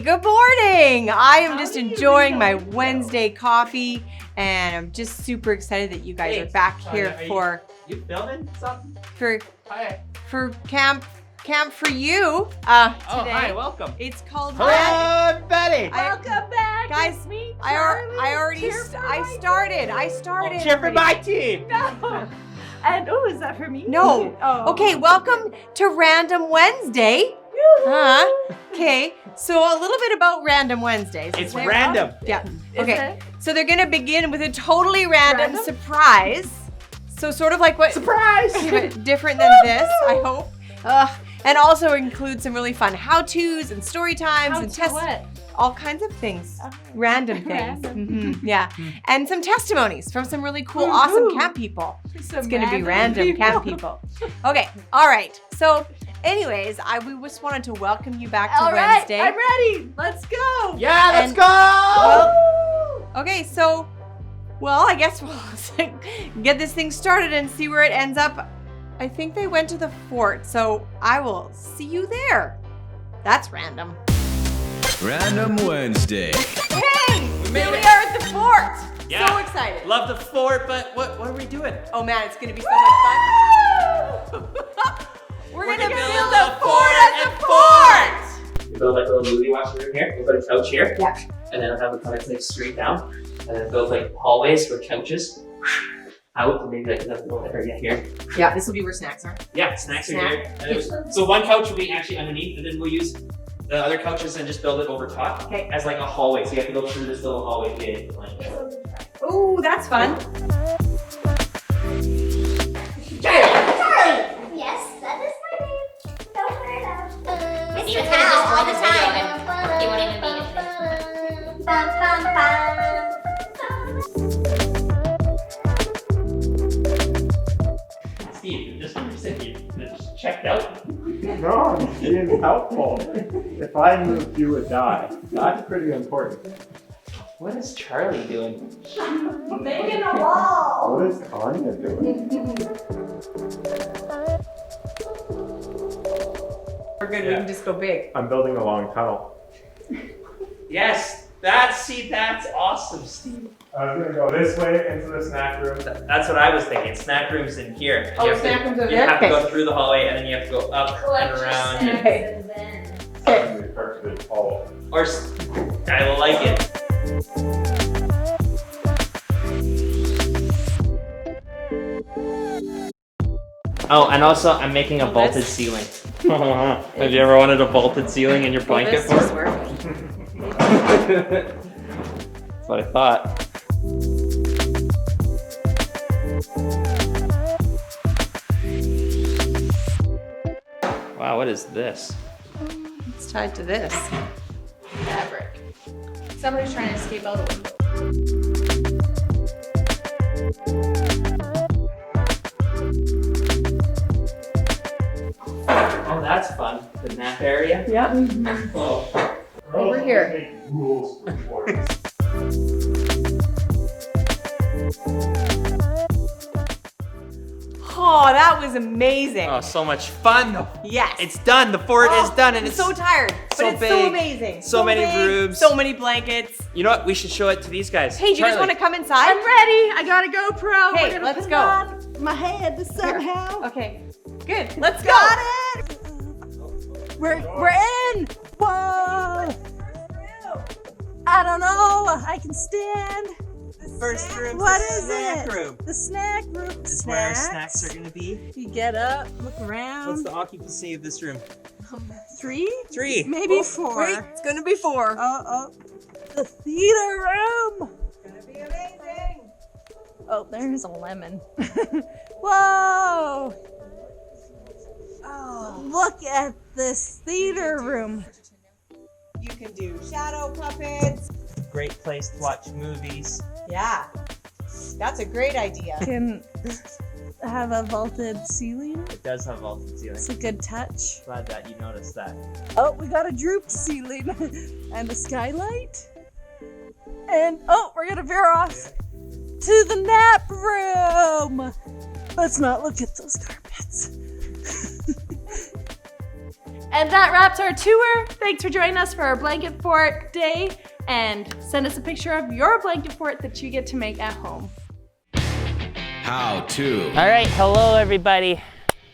good morning. I am just enjoying my Wednesday coffee, and I'm just super excited that you guys are back here for you filming something? For Camp4U today. Hi, welcome. It's called Hello, Betty. Welcome back, guys. It's me, I started. Cheer for my team. No. And is that for me? No. Oh. Okay, welcome to Random Wednesday. Okay, so a little bit about Random Wednesdays. It's random. Yeah. Is Okay. it? So they're gonna begin with a totally random surprise. So sort of like what? Surprise! Different than this, I hope. And also include some really fun how-tos and story times and what? all kinds of things. Random things. Yeah. And some testimonies from some really cool, awesome camp people. It's gonna be random camp people. Okay, all right. So anyways, we just wanted to welcome you back to Wednesday. I'm ready. Let's go. Yeah, let's go! Okay, so, I guess we'll get this thing started and see where it ends up. I think they went to the fort, so I will see you there. That's random. Random Wednesday. Hey! Here we are at the fort! Yeah. So excited. Love the fort, but what are we doing? Oh man, it's gonna be so much fun. We're gonna build a fort at the fort! We build like a little movie watch room here. We'll put a couch here. Yeah. And then I'll have the cars like straight down. And then build like hallways for couches. Out, maybe like another little area here. Yeah, this will be where snacks are. Yeah, snacks are here. And so one couch will be actually underneath, and then we'll use the other couches and just build it over top as like a hallway. So you have to go through this little hallway to get into the blanket. Ooh, that's fun. Charlie! Yes, that is my name. Don't hurt us. He was gonna just join this video and he won't even be in it. Steve, just checked out. No, I'm being helpful. If I moved, you would die. That's pretty important. What is Charlie doing? Making a wall. What is Tanya doing? We're good, we can just go big. I'm building a long tunnel. Yes, that's awesome, Steve. I was gonna go this way into the snack room. That's what I was thinking. Snack room's in here. Oh, You have snack room's over You there? have to Okay. go through the hallway and then you have to go up and around. Okay. That's gonna be perfectly tall. Or I will like it. Oh, and also I'm making a vaulted ceiling. Have you ever wanted a vaulted ceiling in your blanket This is fort? working. That's what I thought. Wow, what is this? It's tied to this. Fabric. Somebody's trying to escape out a window. Oh, that's fun. The nap area. Yeah. Oh. Over here. Make rules for forts. Oh, that was amazing. Oh, so much fun. Yes. It's done. The fort is done, and I'm it's so tired, but so it's big. so amazing. So many big, rooms. So many blankets. You know what? We should show it to these guys. Hey, do you guys want to come inside? I'm ready. I got a GoPro. Hey, We're gonna let's put it go. on my head somehow. Okay, good. Let's Got go. it. We're in. Whoa. I don't know. I can stand. First room. What the is snack it? room. The snack room. This is where our snacks are gonna be. You get up, look around. What's the occupancy of this room? 3? 3. Maybe 4. Wait, it's gonna be 4. The theater room. It's gonna be amazing. Oh, there's a lemon. Whoa! Oh, look at this theater room. You can do shadow puppets. Great place to watch movies. Yeah, that's a great idea. Can have a vaulted ceiling. It does have vaulted ceiling. It's a good touch. Glad that you noticed that. Oh, we got a droop ceiling and a skylight. And oh, we're gonna veer off to the nap room. Let's not look at those carpets. And that wraps our tour. Thanks for joining us for our blanket fort day. And send us a picture of your blanket fort that you get to make at home. How to. All right, hello everybody,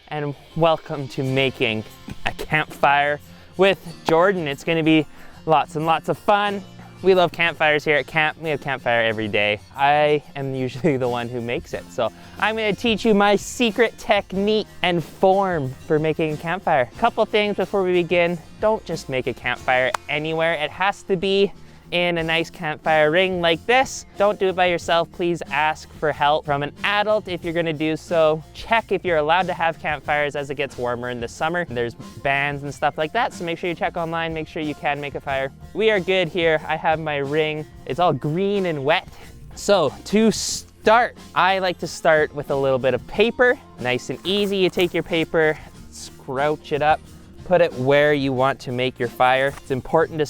and welcome to making a campfire with Jordan. It's gonna be lots and lots of fun. We love campfires here at camp. We have campfire every day. I am usually the one who makes it. So I'm gonna teach you my secret technique and form for making a campfire. Couple things before we begin. Don't just make a campfire anywhere. It has to be in a nice campfire ring like this. Don't do it by yourself. Please ask for help from an adult if you're gonna do so. Check if you're allowed to have campfires as it gets warmer in the summer. There's bans and stuff like that, so make sure you check online, make sure you can make a fire. We are good here. I have my ring. It's all green and wet. So to start, I like to start with a little bit of paper. Nice and easy. You take your paper, scrouch it up, put it where you want to make your fire. It's important to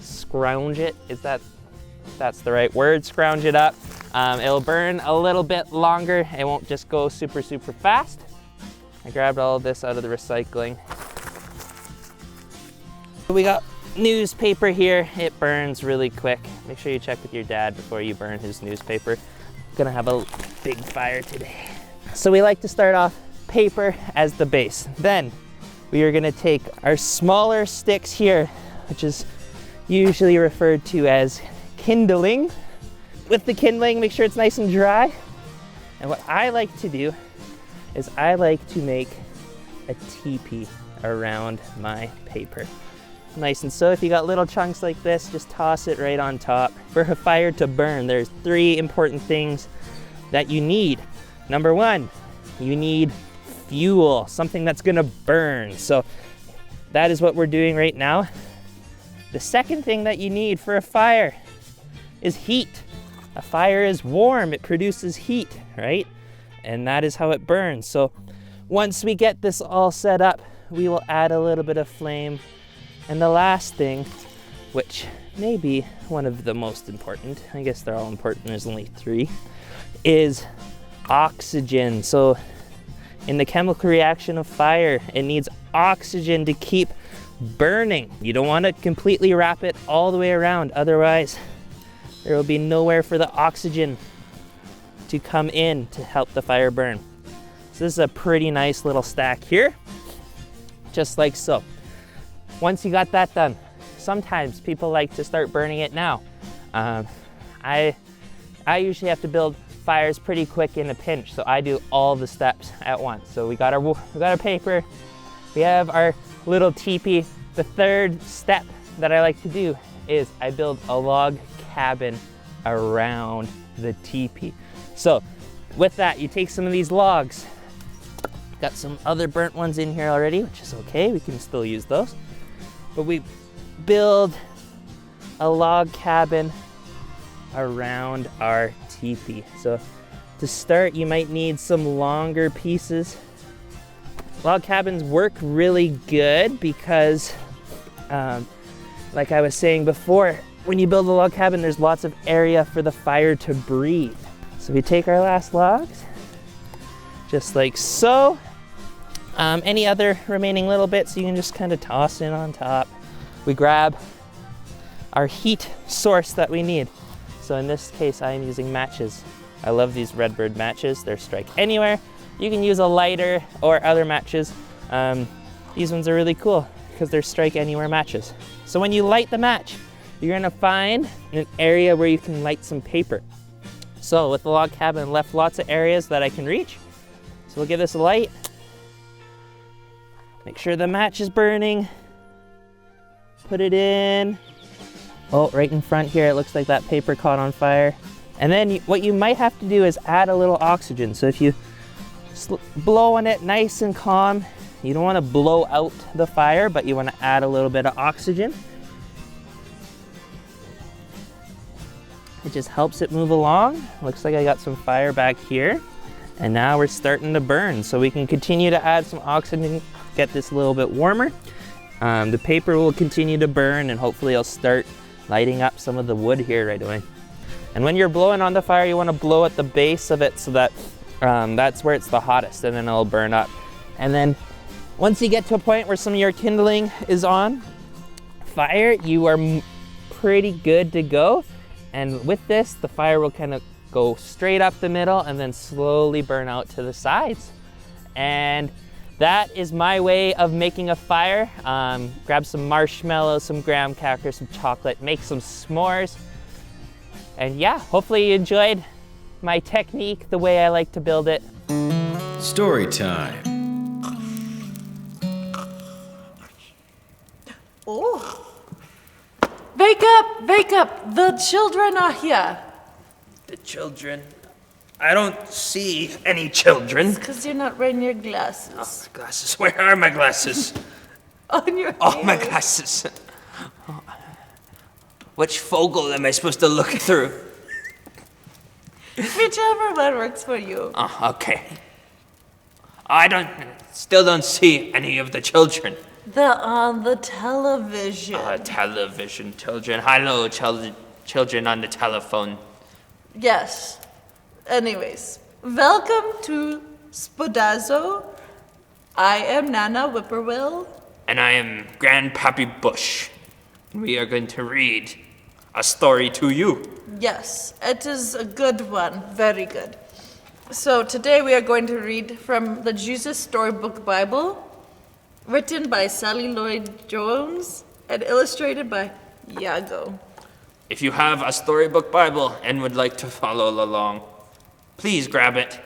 scrounge it, that's the right word, scrounge it up. It'll burn a little bit longer. It won't just go super fast. I grabbed all of this out of the recycling. We got newspaper here. It burns really quick. Make sure you check with your dad before you burn his newspaper. Gonna have a big fire today. So we like to start off paper as the base. Then we are gonna take our smaller sticks here, which is usually referred to as kindling. With the kindling, make sure it's nice and dry. And what I like to do is I like to make a teepee around my paper. Nice, and so if you got little chunks like this, just toss it right on top. For a fire to burn, there's 3 important things that you need. Number 1, you need fuel, something that's gonna burn. So that is what we're doing right now. The second thing that you need for a fire is heat. A fire is warm, it produces heat, right? And that is how it burns. So once we get this all set up, we will add a little bit of flame. And the last thing, which may be one of the most important, I guess they're all important, there's only 3, is oxygen. So in the chemical reaction of fire, it needs oxygen to keep burning. You don't want to completely wrap it all the way around, otherwise there will be nowhere for the oxygen to come in to help the fire burn. So this is a pretty nice little stack here, just like so. Once you got that done, sometimes people like to start burning it now. I usually have to build fires pretty quick in a pinch, so I do all the steps at once. So we got our paper, we have our little teepee. The third step that I like to do is I build a log cabin around the teepee. So with that, you take some of these logs. Got some other burnt ones in here already, which is okay, we can still use those. But we build a log cabin around our teepee. So to start, you might need some longer pieces. Log cabins work really good because, like I was saying before, when you build a log cabin, there's lots of area for the fire to breathe. So we take our last logs, just like so. Any other remaining little bits, you can just kind of toss in on top. We grab our heat source that we need. So in this case, I am using matches. I love these Redbird matches. They're strike anywhere. You can use a lighter or other matches. These ones are really cool because they're strike anywhere matches. So when you light the match, you're gonna find an area where you can light some paper. So with the log cabin, I left lots of areas that I can reach. So we'll give this a light. Make sure the match is burning. Put it in. Oh, right in front here, it looks like that paper caught on fire. And then what you might have to do is add a little oxygen. So if you blow on it nice and calm, you don't want to blow out the fire, but you want to add a little bit of oxygen. It just helps it move along. Looks like I got some fire back here. And now we're starting to burn. So we can continue to add some oxygen, get this a little bit warmer. The paper will continue to burn and hopefully it'll start lighting up some of the wood here right away. And when you're blowing on the fire, you want to blow at the base of it so that that's where it's the hottest, and then it'll burn up. And then Once you get to a point where some of your kindling is on fire, you are pretty good to go. And with this, the fire will kind of go straight up the middle and then slowly burn out to the sides. And that is my way of making a fire. Grab some marshmallows, some graham crackers, some chocolate, make some s'mores. And yeah, hopefully you enjoyed my technique, the way I like to build it. Story time. Oh. Wake up! Wake up! The children are here. The children? I don't see any children. Because you're not wearing your glasses. Oh, my glasses. Where are my glasses? On your Oh, my ears. glasses. Which fogle am I supposed to look through? Whichever one works for you. Oh, okay. Still don't see any of the children. They're on the television. Television children. Hello, children on the telephone. Yes. Anyways, welcome to Spodazzo. I am Nana Whippoorwill. And I am Grandpappy Bush. We are going to read a story to you. Yes, it is a good one. Very good. So today we are going to read from the Jesus Storybook Bible, written by Sally Lloyd Jones and illustrated by Iago. If you have a storybook Bible and would like to follow along, please grab it.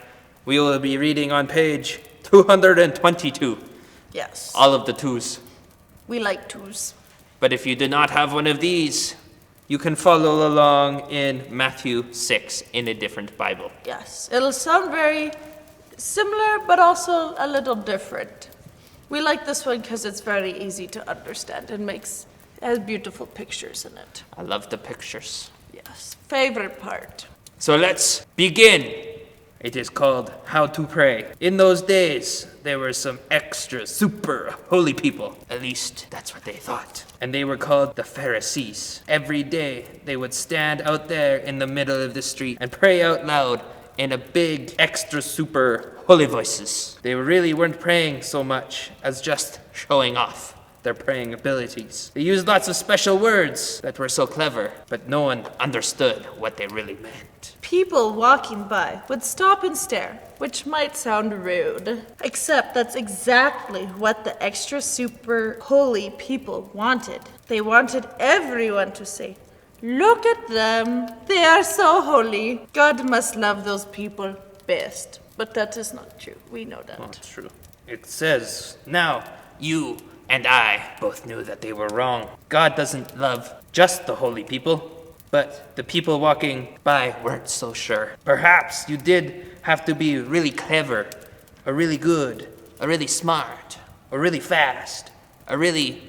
We will be reading on page 222. Yes. All of the twos. We like twos. But if you do not have one of these, you can follow along in Matthew 6 in a different Bible. Yes. It'll sound very similar, but also a little different. We like this one because it's very easy to understand and has beautiful pictures in it. I love the pictures. Yes. Favorite part. So let's begin. It is called How to Pray. In those days, there were some extra super holy people. At least, that's what they thought. And they were called the Pharisees. Every day, they would stand out there in the middle of the street and pray out loud in a big, extra super holy voices. They really weren't praying so much as just showing off their praying abilities. They used lots of special words that were so clever, but no one understood what they really meant. People walking by would stop and stare, which might sound rude. Except that's exactly what the extra super holy people wanted. They wanted everyone to say, "Look at them, they are so holy. God must love those people best." But that is not true. We know that. Not true. It says, now you and I both knew that they were wrong. God doesn't love just the holy people, but the people walking by weren't so sure. Perhaps you did have to be really clever, or really good, or really smart, or really fast, or really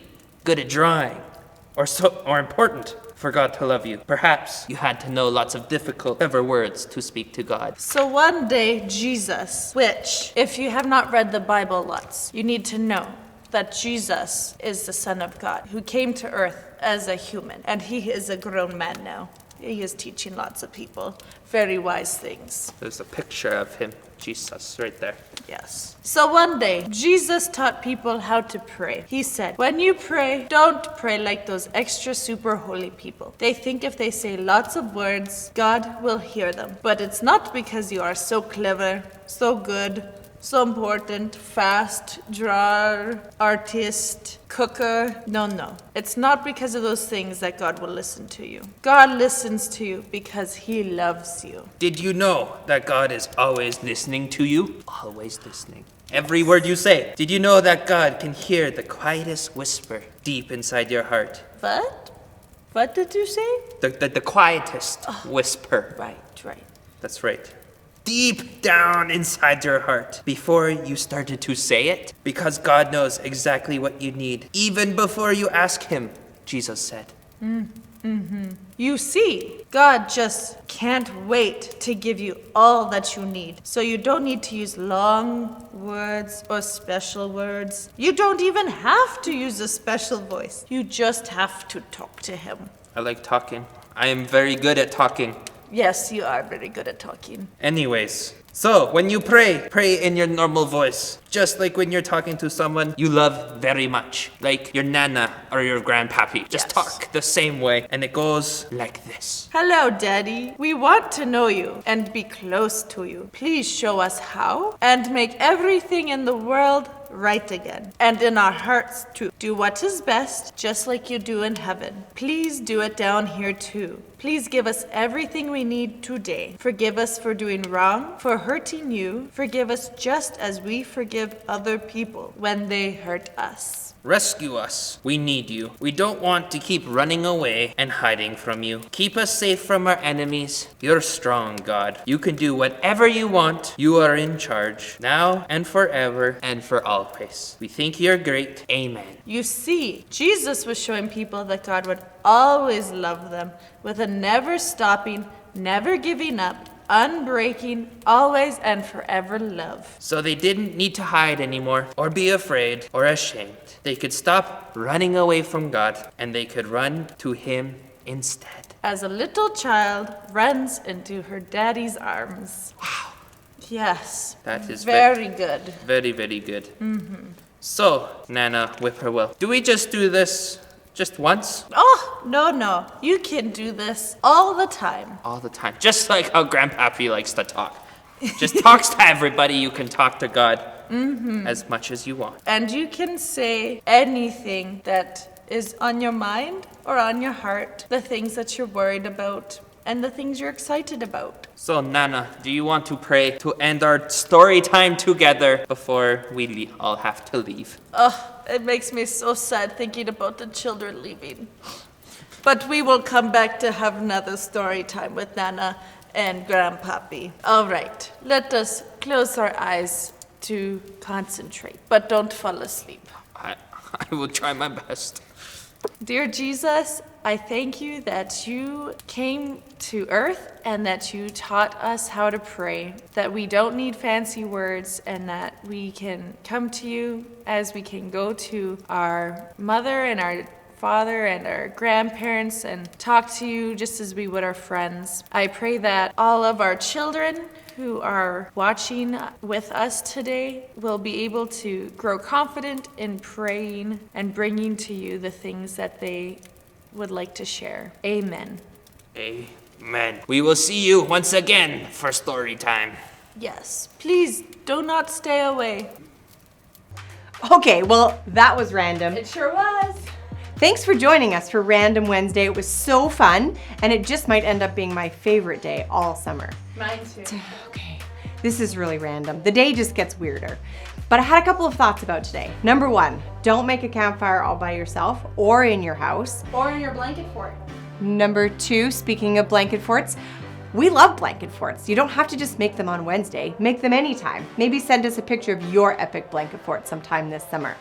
good at drawing, or important for God to love you. Perhaps you had to know lots of difficult, clever words to speak to God. So one day, Jesus, which, if you have not read the Bible lots, you need to know that Jesus is the Son of God who came to earth as a human, and he is a grown man now. He is teaching lots of people very wise things. There's a picture of him, Jesus, right there. Yes. So one day, Jesus taught people how to pray. He said, when you pray, don't pray like those extra super holy people. They think if they say lots of words, God will hear them. But it's not because you are so clever, so good, so important, fast, drawer, artist, cooker. No. It's not because of those things that God will listen to you. God listens to you because he loves you. Did you know that God is always listening to you? Always listening. Every word you say. Did you know that God can hear the quietest whisper deep inside your heart? What? What did you say? The quietest whisper. Right. That's right. Deep down inside your heart, before you started to say it, because God knows exactly what you need, even before you ask him, Jesus said. You see, God just can't wait to give you all that you need. So you don't need to use long words or special words. You don't even have to use a special voice. You just have to talk to him. I like talking. I am very good at talking. Yes, you are very good at talking. Anyways, So, when you pray, pray in your normal voice. Just like when you're talking to someone you love very much. Like your nana or your grandpappy. Just talk the same way. And it goes like this. Hello, Daddy. We want to know you and be close to you. Please show us how and make everything in the world right again. And in our hearts too. Do what is best, just like you do in heaven. Please do it down here too. Please give us everything we need today. Forgive us for doing wrong, for hurting you. Forgive us just as we forgive other people when they hurt us. Rescue us. We need you. We don't want to keep running away and hiding from you. Keep us safe from our enemies. You're strong, God. You can do whatever you want. You are in charge, now and forever and for always. We think you're great. Amen. You see, Jesus was showing people that God would always love them with a never stopping, never giving up, unbreaking, always and forever love. So they didn't need to hide anymore or be afraid or ashamed. They could stop running away from God and they could run to Him instead. As a little child runs into her daddy's arms. Wow. Yes. That is very good. Very, very good. Mm-hmm. So, Nana Whippoorwill, do we just do this just once? Oh, no. You can do this all the time. All the time. Just like how Grandpappy likes to talk. Just talks to everybody. You can talk to God as much as you want. And you can say anything that is on your mind or on your heart, the things that you're worried about and the things you're excited about. So, Nana, do you want to pray to end our story time together before we all have to leave? Oh, it makes me so sad thinking about the children leaving. But we will come back to have another story time with Nana and Grandpappy. All right, let us close our eyes to concentrate, but don't fall asleep. I will try my best. Dear Jesus, I thank you that you came to earth and that you taught us how to pray, that we don't need fancy words and that we can come to you as we can go to our mother and our father and our grandparents and talk to you just as we would our friends. I pray that all of our children who are watching with us today will be able to grow confident in praying and bringing to you the things that they would like to share. Amen. Amen. We will see you once again for story time. Yes, please do not stay away. Okay, well, that was random. It sure was. Thanks for joining us for Random Wednesday. It was so fun, and it just might end up being my favorite day all summer. Mine too. Okay, this is really random. The day just gets weirder. But I had a couple of thoughts about today. Number one, don't make a campfire all by yourself or in your house. Or in your blanket fort. Number two, speaking of blanket forts, we love blanket forts. You don't have to just make them on Wednesday. Make them anytime. Maybe send us a picture of your epic blanket fort sometime this summer.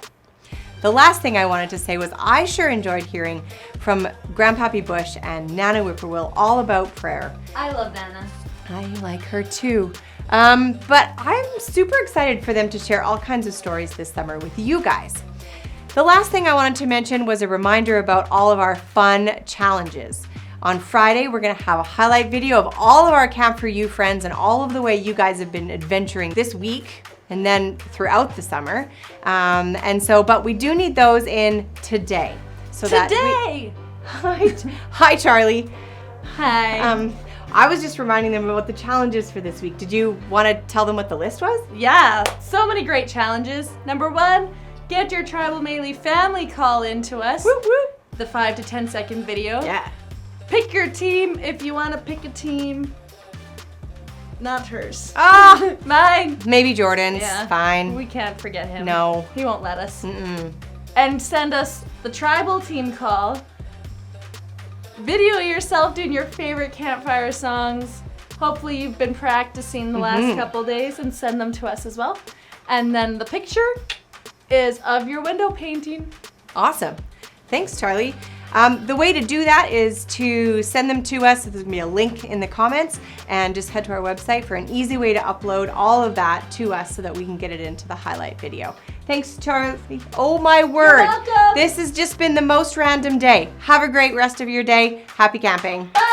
The last thing I wanted to say was I sure enjoyed hearing from Grandpappy Bush and Nana Whippoorwill all about prayer. I love Nana. I like her too. But I'm super excited for them to share all kinds of stories this summer with you guys. The last thing I wanted to mention was a reminder about all of our fun challenges. On Friday, we're gonna have a highlight video of all of our Camp4U friends and all of the way you guys have been adventuring this week and then throughout the summer. But we do need those in today. So Today! Hi, Charlie. Hi. I was just reminding them about the challenges for this week. Did you want to tell them what the list was? Yeah, so many great challenges. Number one, get your Tribal Melee family call into us. Whoop, whoop. The 5 to 10 second video. Yeah. Pick your team if you want to pick a team. Not hers. Ah, Mine. maybe Jordan's. Yeah. Fine. We can't forget him. No. He won't let us. Mm-mm. And send us the tribal team call. Video yourself doing your favorite campfire songs. Hopefully you've been practicing the last couple days and send them to us as well. And then the picture is of your window painting. Awesome. Thanks, Charlie. The way to do that is to send them to us. There's gonna be a link in the comments, and just head to our website for an easy way to upload all of that to us so that we can get it into the highlight video. Thanks, Charlie. Oh my word. You're welcome. This has just been the most random day. Have a great rest of your day. Happy camping. Bye.